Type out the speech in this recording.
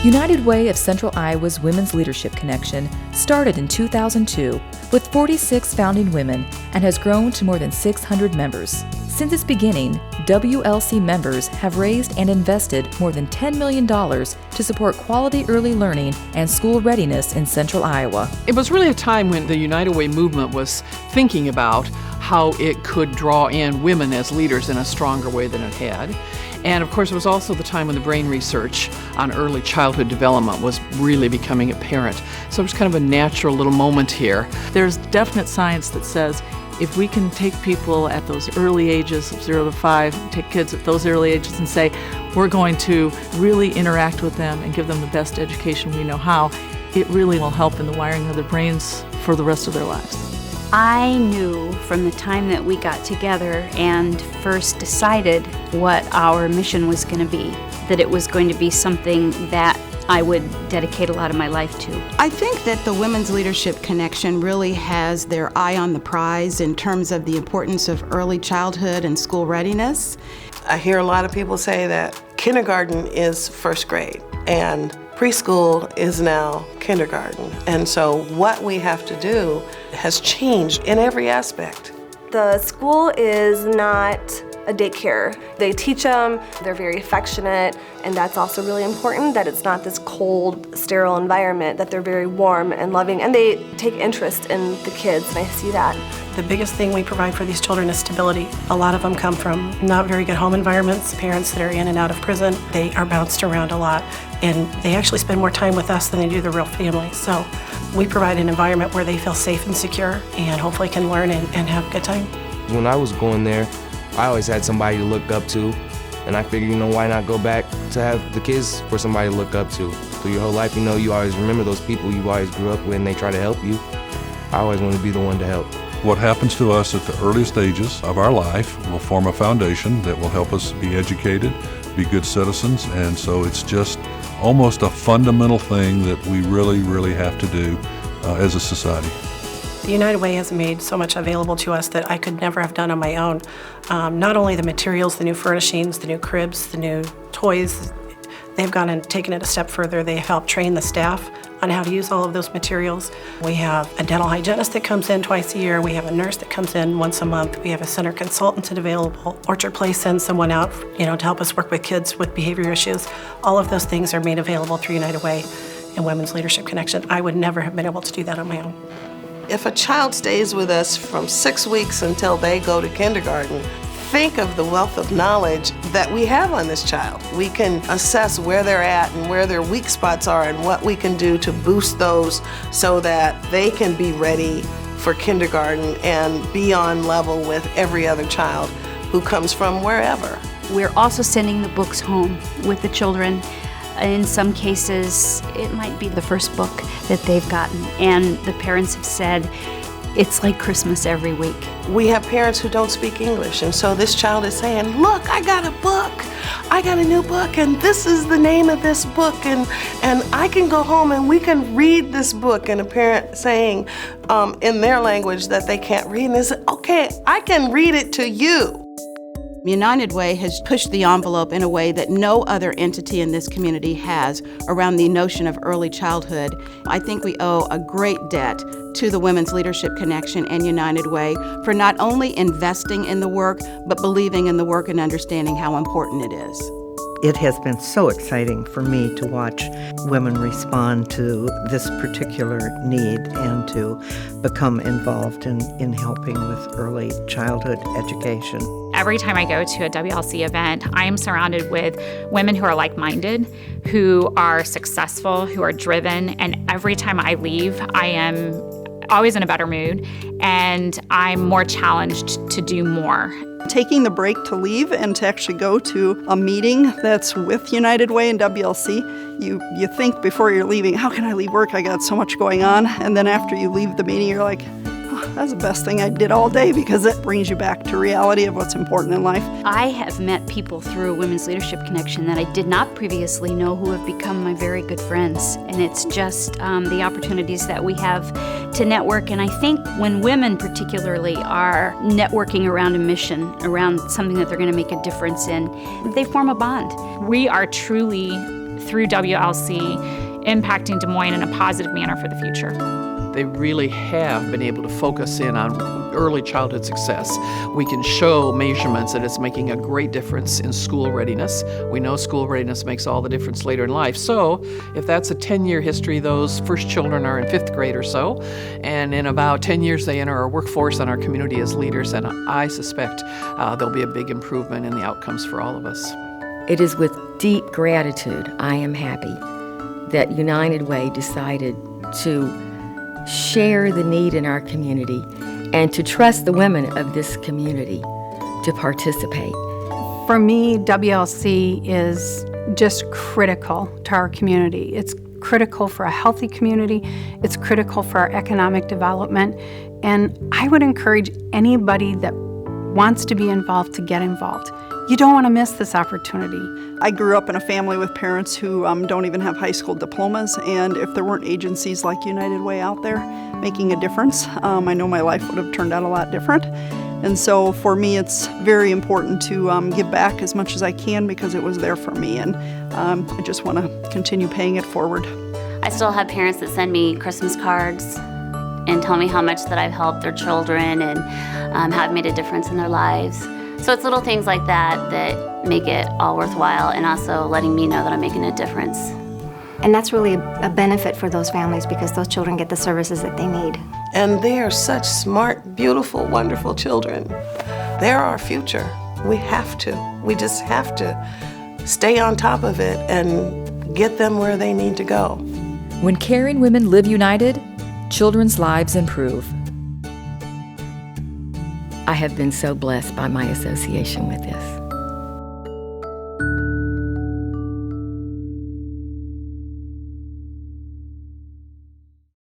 United Way of Central Iowa's Women's Leadership Connection started in 2002 with 46 founding women and has grown to more than 600 members. Since its beginning, WLC members have raised and invested more than $10 million to support quality early learning and school readiness in Central Iowa. It was really a time when the United Way movement was thinking about how it could draw in women as leaders in a stronger way than it had. And of course, it was also the time when the brain research on early childhood development was really becoming apparent. So it was kind of a natural little moment here. There's definite science that says if we can take people at those early ages of 0 to 5, take kids at those early ages and say, we're going to really interact with them and give them the best education we know how, it really will help in the wiring of their brains for the rest of their lives. I knew from the time that we got together and first decided what our mission was going to be, that it was going to be something that I would dedicate a lot of my life to. I think that the Women's Leadership Connection really has their eye on the prize in terms of the importance of early childhood and school readiness. I hear a lot of people say that kindergarten is first grade and preschool is now kindergarten. And so what we have to do has changed in every aspect. The school is not a daycare. They teach them, they're very affectionate, and that's also really important, that it's not this cold, sterile environment, that they're very warm and loving, and they take interest in the kids, and I see that. The biggest thing we provide for these children is stability. A lot of them come from not very good home environments, parents that are in and out of prison. They are bounced around a lot, and they actually spend more time with us than they do their real family. So we provide an environment where they feel safe and secure and hopefully can learn and have a good time. When I was going there, I always had somebody to look up to, and I figured, why not go back to have the kids for somebody to look up to. Through your whole life, you always remember those people you always grew up with and they try to help you. I always want to be the one to help. What happens to us at the earliest stages of our life will form a foundation that will help us be educated, be good citizens, and so it's just almost a fundamental thing that we really, really have to do as a society. The United Way has made so much available to us that I could never have done on my own. Not only the materials, the new furnishings, the new cribs, the new toys, they've gone and taken it a step further. They have helped train the staff on how to use all of those materials. We have a dental hygienist that comes in twice a year. We have a nurse that comes in once a month. We have a center consultant available. Orchard Place sends someone out, to help us work with kids with behavior issues. All of those things are made available through United Way and Women's Leadership Connection. I would never have been able to do that on my own. If a child stays with us from 6 weeks until they go to kindergarten, think of the wealth of knowledge that we have on this child. We can assess where they're at and where their weak spots are and what we can do to boost those so that they can be ready for kindergarten and be on level with every other child who comes from wherever. We're also sending the books home with the children. In some cases, it might be the first book that they've gotten, and the parents have said, it's like Christmas every week. We have parents who don't speak English, and so this child is saying, look, I got a book. I got a new book, and this is the name of this book, and I can go home and we can read this book. And a parent saying in their language that they can't read, and they say, okay, I can read it to you. United Way has pushed the envelope in a way that no other entity in this community has around the notion of early childhood. I think we owe a great debt to the Women's Leadership Connection and United Way for not only investing in the work, but believing in the work and understanding how important it is. It has been so exciting for me to watch women respond to this particular need and to become involved in helping with early childhood education. Every time I go to a WLC event, I am surrounded with women who are like-minded, who are successful, who are driven, and every time I leave, I am always in a better mood, and I'm more challenged to do more. Taking the break to leave and to actually go to a meeting that's with United Way and WLC, you think before you're leaving, how can I leave work? I got so much going on. And then after you leave the meeting, you're like, that's the best thing I did all day, because it brings you back to reality of what's important in life. I have met people through Women's Leadership Connection that I did not previously know who have become my very good friends. And it's just the opportunities that we have to network. And I think when women particularly are networking around a mission, around something that they're going to make a difference in, they form a bond. We are truly through WLC, impacting Des Moines in a positive manner for the future. They really have been able to focus in on early childhood success. We can show measurements that it's making a great difference in school readiness. We know school readiness makes all the difference later in life. So if that's a 10-year history, those first children are in 5th grade or so, and in about 10 years they enter our workforce and our community as leaders, and I suspect there'll be a big improvement in the outcomes for all of us. It is with deep gratitude I am happy that United Way decided to share the need in our community and to trust the women of this community to participate. For me, WLC is just critical to our community. It's critical for a healthy community. It's critical for our economic development. And I would encourage anybody that wants to be involved to get involved. You don't want to miss this opportunity. I grew up in a family with parents who don't even have high school diplomas, and if there weren't agencies like United Way out there making a difference, I know my life would have turned out a lot different. And so for me, it's very important to give back as much as I can because it was there for me, and I just want to continue paying it forward. I still have parents that send me Christmas cards and tell me how much that I've helped their children and have made a difference in their lives. So it's little things like that that make it all worthwhile, and also letting me know that I'm making a difference. And that's really a benefit for those families because those children get the services that they need. And they are such smart, beautiful, wonderful children. They're our future. We just have to stay on top of it and get them where they need to go. When caring women live united, children's lives improve. I have been so blessed by my association with this.